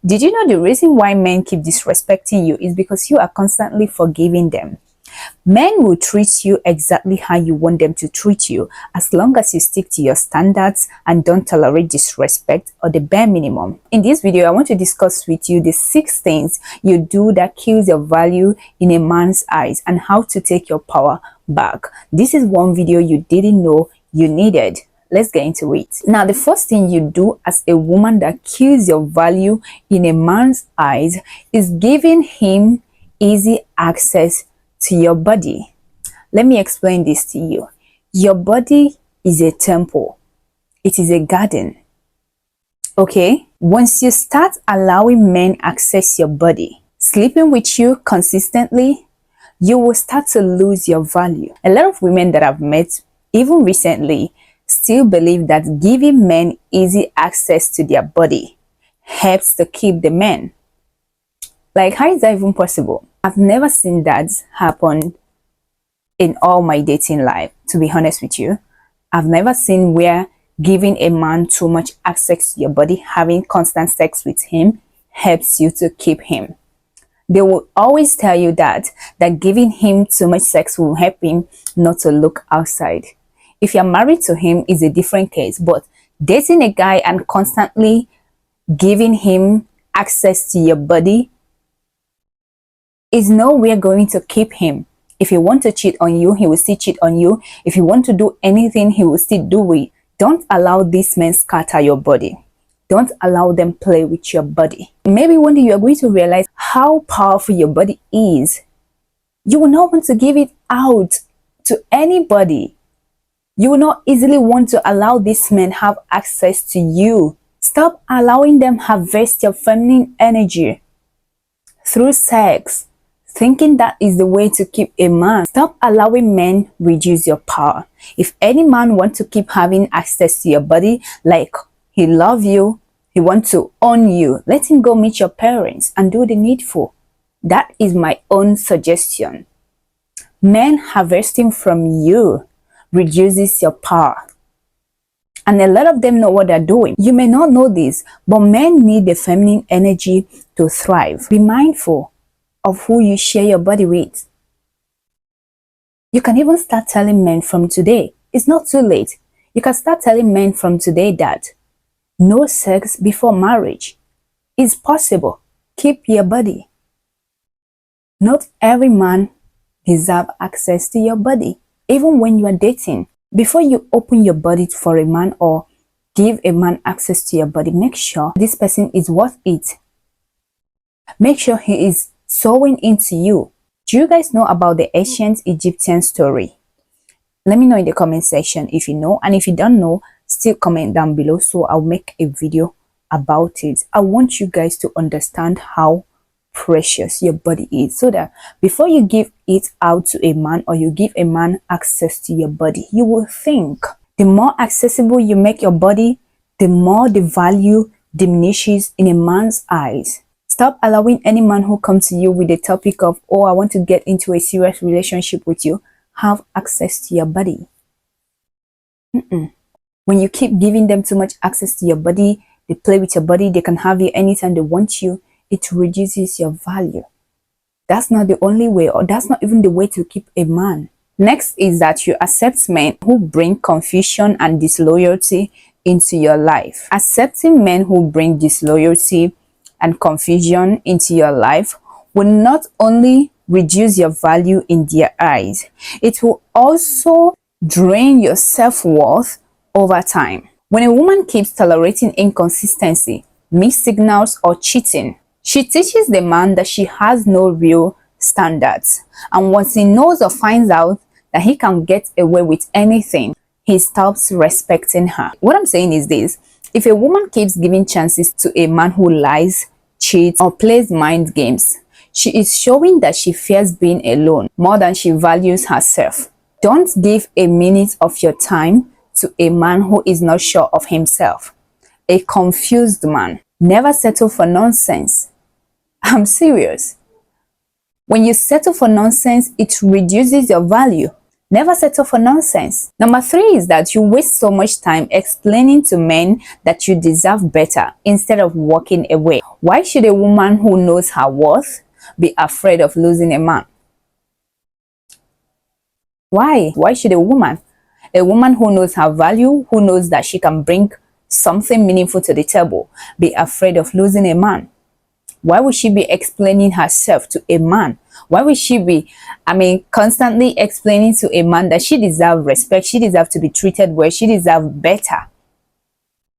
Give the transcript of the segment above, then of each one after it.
Did you know the reason why men keep disrespecting you is because you are constantly forgiving them? Men will treat you exactly how you want them to treat you as long as you stick to your standards and don't tolerate disrespect or the bare minimum. In this video, I want to discuss with you the 6 things you do that kills your value in a man's eyes and how to take your power back. This is one video you didn't know you needed. Let's get into it. Now, the first thing you do as a woman that kills your value in a man's eyes is giving him easy access to your body. Let me explain this to you. Your body is a temple. It is a garden. Okay? Once you start allowing men access your body, sleeping with you consistently, you will start to lose your value. A lot of women that I've met, even recently, still believe that giving men easy access to their body helps to keep the men. Like, how is that even possible? I've never seen that happen in all my dating life, to be honest with you. I've never seen where giving a man too much access to your body, having constant sex with him, helps you to keep him. They will always tell you that giving him too much sex will help him not to look outside. If you're married to him, is a different case, but dating a guy and constantly giving him access to your body is nowhere going to keep him. If you want to cheat on you, he will still cheat on you. If you want to do anything, he will still do it. Don't allow these men scatter your body. Don't allow them play with your body. Maybe one day you are going to realize how powerful your body is. You will not want to give it out to anybody. You will not easily want to allow these men have access to you. Stop allowing them harvest your feminine energy through sex, thinking that is the way to keep a man. Stop allowing men reduce your power. If any man wants to keep having access to your body, like he loves you, he wants to own you, let him go meet your parents and do the needful. That is my own suggestion. Men harvesting from you reduces your power. And a lot of them know what they're doing. You may not know this, but men need the feminine energy to thrive. Be mindful of who you share your body with. You can even start telling men from today. It's not too late. You can start telling men from today that no sex before marriage is possible. Keep your body. Not every man deserves access to your body. Even when you are dating, before you open your body for a man or give a man access to your body, make sure this person is worth it. Make sure he is sowing into you. Do you guys know about the ancient Egyptian story? Let me know in the comment section if you know, and if you don't know, still comment down below so I'll make a video about it. I want you guys to understand how precious your body is, so that before you give it out to a man or you give a man access to your body, you will think. The more accessible you make your body, the more the value diminishes in a man's eyes. Stop allowing any man who comes to you with the topic of, oh, I want to get into a serious relationship with you, have access to your body. When you keep giving them too much access to your body, they play with your body, they can have you anytime they want you, it reduces your value. That's not the only way, or that's not even the way to keep a man. Next is that you accept men who bring confusion and disloyalty into your life. Accepting men who bring disloyalty and confusion into your life will not only reduce your value in their eyes, it will also drain your self-worth over time. When a woman keeps tolerating inconsistency, mixed signals, or cheating, she teaches the man that she has no real standards. And once he knows or finds out that he can get away with anything, he stops respecting her. What I'm saying is this: if a woman keeps giving chances to a man who lies, cheats, or plays mind games, she is showing that she fears being alone more than she values herself. Don't give a minute of your time to a man who is not sure of himself. A confused man. Never settle for nonsense. I'm serious. When you settle for nonsense, it reduces your value. Never settle for nonsense. Number 3 is that you waste so much time explaining to men that you deserve better instead of walking away. Why should a woman who knows her worth be afraid of losing a man? Why? Why should a woman who knows her value, who knows that she can bring something meaningful to the table, be afraid of losing a man? Why would she be explaining herself to a man? Why would she be, constantly explaining to a man that she deserves respect, she deserves to be treated well, she deserves better?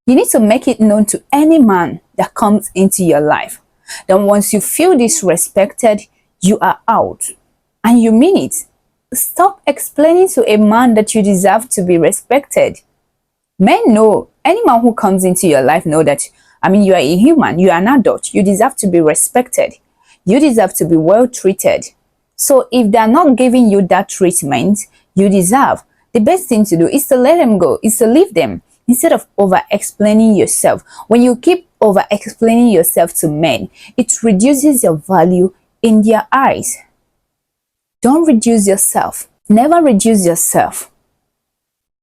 You need to make it known to any man that comes into your life that once you feel disrespected, you are out. And you mean it. Stop explaining to a man that you deserve to be respected. Men know, any man who comes into your life know that, you are a human, you are an adult, you deserve to be respected. You deserve to be well treated. So if they're not giving you that treatment you deserve, the best thing to do is to let them go, is to leave them, instead of over-explaining yourself. When you keep over-explaining yourself to men, it reduces your value in their eyes. Don't reduce yourself. Never reduce yourself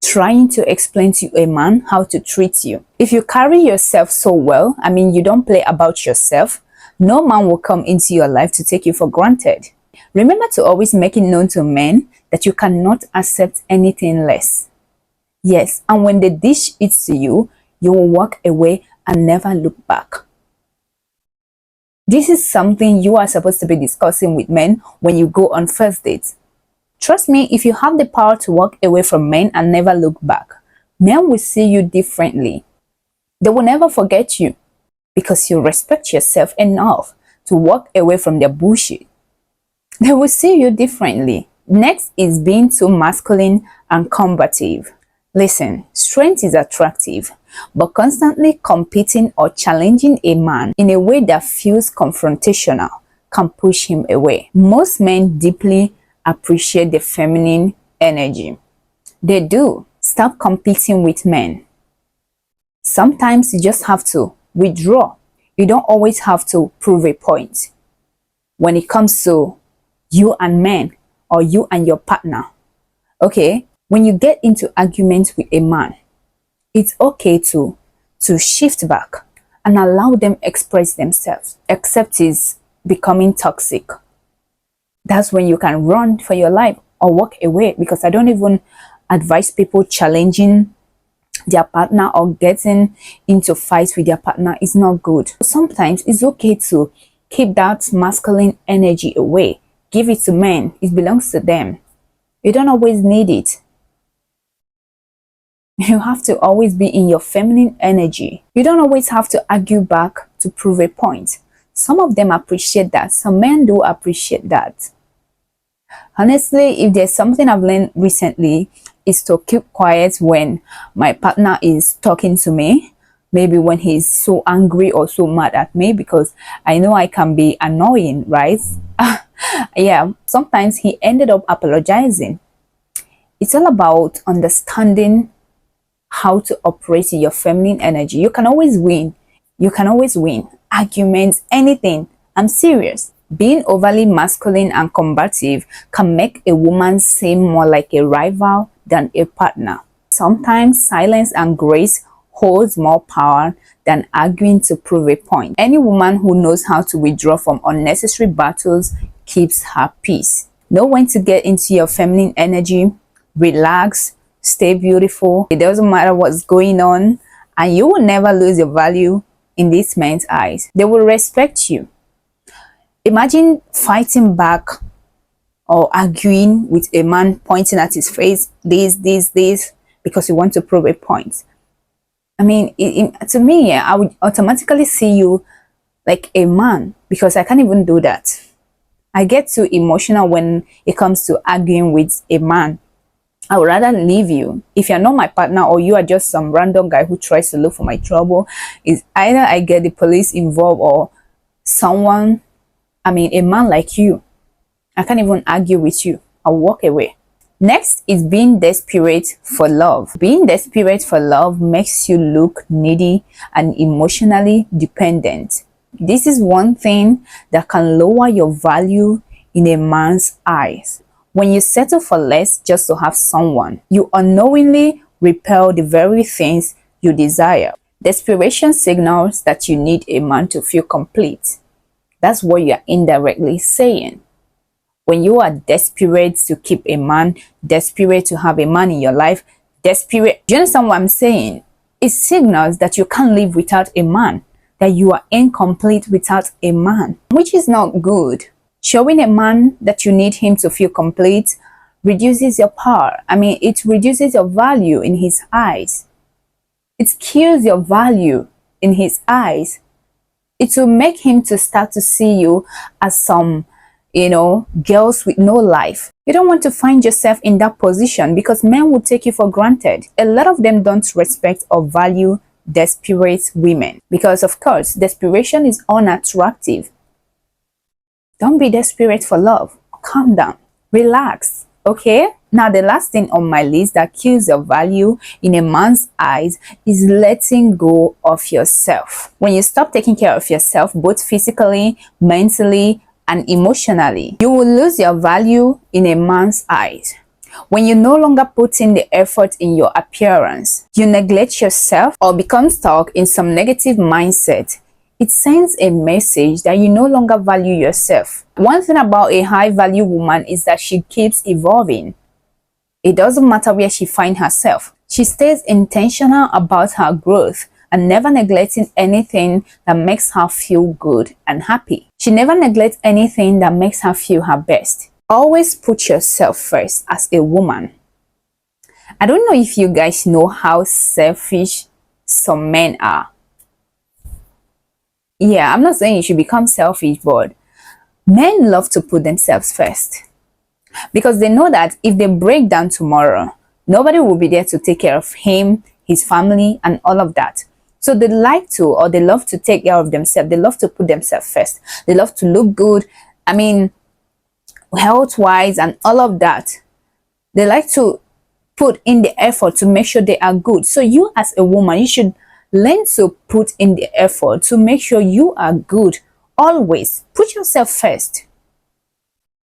trying to explain to a man how to treat you. If you carry yourself so well, you don't play about yourself, no man will come into your life to take you for granted. Remember to always make it known to men that you cannot accept anything less. Yes, and when they dish it to you, you will walk away and never look back. This is something you are supposed to be discussing with men when you go on first dates. Trust me, if you have the power to walk away from men and never look back, men will see you differently. They will never forget you because you respect yourself enough to walk away from their bullshit. They will see you differently. Next is being too masculine and combative. Listen, strength is attractive, but constantly competing or challenging a man in a way that feels confrontational can push him away. Most men deeply appreciate the feminine energy. They do. Stop competing with men. Sometimes you just have to withdraw. You don't always have to prove a point. When it comes to you and men or you and your partner, okay, when you get into arguments with a man, it's okay to shift back and allow them express themselves, except it's becoming toxic. That's when you can run for your life or walk away, because I don't even advise people challenging their partner or getting into fights with their partner. It's not good. Sometimes it's okay to keep that masculine energy away. Give it to men. It belongs to them. You don't always need it. You have to always be in your feminine energy. You don't always have to argue back to prove a point. Some of them appreciate that. Some men do appreciate that. Honestly, if there's something I've learned recently, is to keep quiet when my partner is talking to me. Maybe when he's so angry or so mad at me, because I know I can be annoying, right? Yeah, sometimes he ended up apologizing. It's all about understanding how to operate in your feminine energy. You can always win. You can always win. Arguments, anything. I'm serious. Being overly masculine and combative can make a woman seem more like a rival than a partner. Sometimes silence and grace holds more power than arguing to prove a point. Any woman who knows how to withdraw from unnecessary battles keeps her peace. Know when to get into your feminine energy, relax, stay beautiful. It doesn't matter what's going on, and you will never lose your value in these men's eyes. They will respect you. Imagine fighting back or arguing with a man pointing at his face, this, because you want to prove a point. To me, I would automatically see you like a man, because I can't even do that. I get too emotional when it comes to arguing with a man. I would rather leave you. If you're not my partner or you are just some random guy who tries to look for my trouble, is either I get the police involved or someone, a man like you. I can't even argue with you. I'll walk away. Next is being desperate for love. Being desperate for love makes you look needy and emotionally dependent. This is one thing that can lower your value in a man's eyes. When you settle for less just to have someone, you unknowingly repel the very things you desire. Desperation signals that you need a man to feel complete. That's what you are indirectly saying. When you are desperate to keep a man, desperate to have a man in your life, desperate, do you understand what I'm saying? It signals that you can't live without a man, that you are incomplete without a man, which is not good. Showing a man that you need him to feel complete reduces your power. It reduces your value in his eyes. It kills your value in his eyes. It will make him to start to see you as some, girls with no life. You don't want to find yourself in that position because men will take you for granted. A lot of them don't respect or value desperate women because, of course, desperation is unattractive. Don't be desperate for love. Calm down. Relax. Okay? Now, the last thing on my list that kills your value in a man's eyes is letting go of yourself. When you stop taking care of yourself, both physically, mentally, and emotionally, you will lose your value in a man's eyes. When you no longer put in the effort in your appearance, you neglect yourself or become stuck in some negative mindset, it sends a message that you no longer value yourself. One thing about a high value woman is that she keeps evolving. It doesn't matter where she finds herself. She stays intentional about her growth and never neglecting anything that makes her feel good and happy. She never neglects anything that makes her feel her best. Always put yourself first as a woman. I don't know if you guys know how selfish some men are. Yeah, I'm not saying you should become selfish, but men love to put themselves first because they know that if they break down tomorrow, nobody will be there to take care of him, his family, and all of that. So they like to, or they love to take care of themselves. They love to put themselves first. They love to look good. Health-wise and all of that. They like to put in the effort to make sure they are good. So you as a woman, you should learn to put in the effort to make sure you are good. Always put yourself first.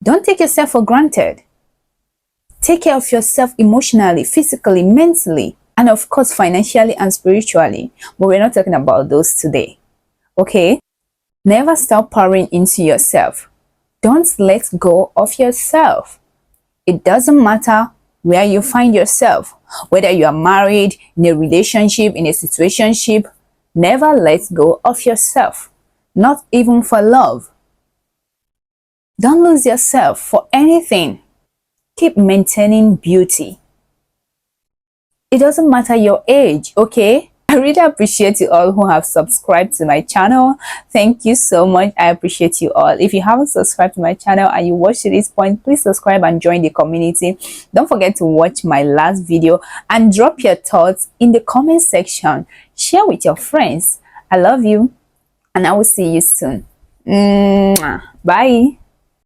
Don't take yourself for granted. Take care of yourself emotionally, physically, mentally, and of course financially and spiritually. But we're not talking about those today. Okay? Never stop pouring into yourself. Don't let go of yourself. It doesn't matter where you find yourself, whether you are married, in a relationship, in a situationship, never let go of yourself, not even for love. Don't lose yourself for anything. Keep maintaining beauty. It doesn't matter your age, okay? I really appreciate you all who have subscribed to my channel. Thank you so much. I appreciate you all. If you haven't subscribed to my channel and you watched to this point, please subscribe and join the community. Don't forget to watch my last video and drop your thoughts in the comment section. Share with your friends. I love you and I will see you soon. Bye.